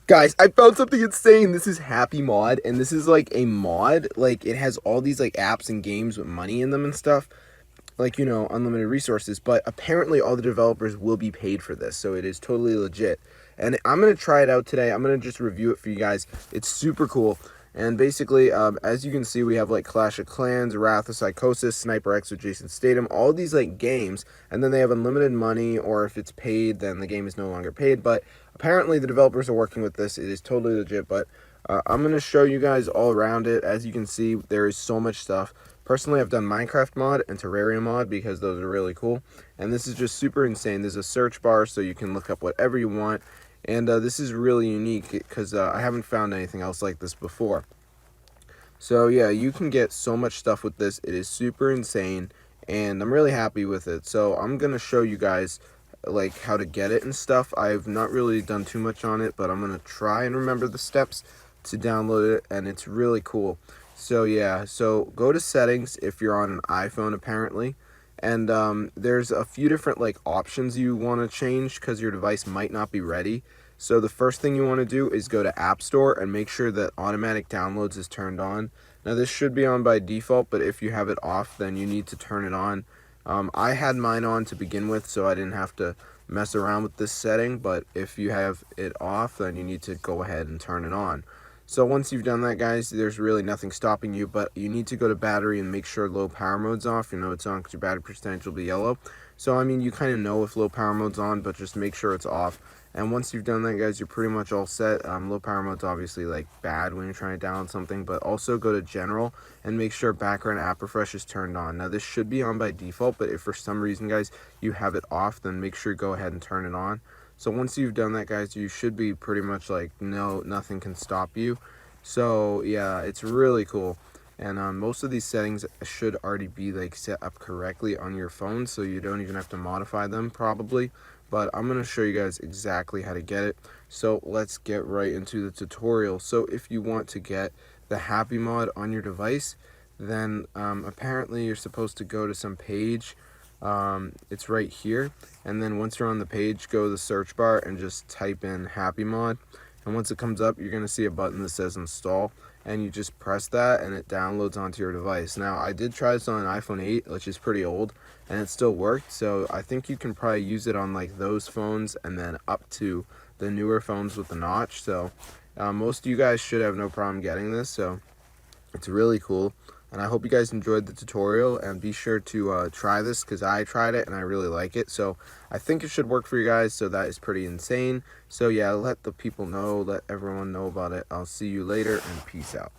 Guys, I found something insane. This is HappyMod, and this is like a mod. Like, it has all these like apps and games with money in them and stuff. Like, unlimited resources. But apparently, all the developers will be paid for this, so it is totally legit. And I'm gonna try it out today. I'm gonna just review it for you guys. It's super cool. And basically, as you can see, we have like Clash of Clans, Wrath of Psychosis, Sniper X with Jason Statham, all these like games, and then they have unlimited money, or if it's paid, then the game is no longer paid. But apparently, the developers are working with this. It is totally legit. But I'm gonna show you guys all around it. As you can see, there is so much stuff. Personally, I've done Minecraft mod and Terraria mod because those are really cool. And this is just super insane. There's a search bar so you can look up whatever you want. And this is really unique because I haven't found anything else like this before. So yeah, you can get so much stuff with this. It is super insane, and I'm really happy with it. So I'm gonna show you guys like how to get it and stuff. I've not really done too much on it, but I'm gonna try and remember the steps to download it, and it's really cool. So yeah, so go to settings if you're on an iPhone apparently, and there's a few different like options you want to change because your device might not be ready. So the first thing you want to do is go to App Store and make sure that automatic downloads is turned on. Now this should be on by default, but if you have it off, then you need to turn it on. I had mine on to begin with, so I didn't have to mess around with this setting, but if you have it off, then you need to go ahead and turn it on. So once you've done that, guys, there's really nothing stopping you, but you need to go to battery and make sure low power mode's off. You know it's on because your battery percentage will be yellow. So I mean, you kind of know if low power mode's on, but just make sure it's off. And once you've done that, guys, you're pretty much all set. Low power mode's obviously like bad when you're trying to download something, but also go to general and make sure background app refresh is turned on. Now this should be on by default, but if for some reason, guys, you have it off, then make sure you go ahead and turn it on. So once you've done that, guys, you should be pretty much like, no, nothing can stop you. So yeah, it's really cool. And most of these settings should already be like set up correctly on your phone, so you don't even have to modify them probably. But I'm going to show you guys exactly how to get it. So let's get right into the tutorial. So if you want to get the HappyMod on your device, then apparently you're supposed to go to some page. It's right here, and then once you're on the page, go to the search bar and just type in HappyMod. And once it comes up, you're going to see a button that says install, and you just press that and it downloads onto your device. Now I did try this on an iPhone 8, which is pretty old, and it still worked. So I think you can probably use it on like those phones and then up to the newer phones with the notch. So most of you guys should have no problem getting this. So it's really cool, and I hope you guys enjoyed the tutorial, and be sure to try this because I tried it and I really like it. So I think it should work for you guys, so that is pretty insane. So yeah, let the people know, let everyone know about it. I'll see you later, and peace out.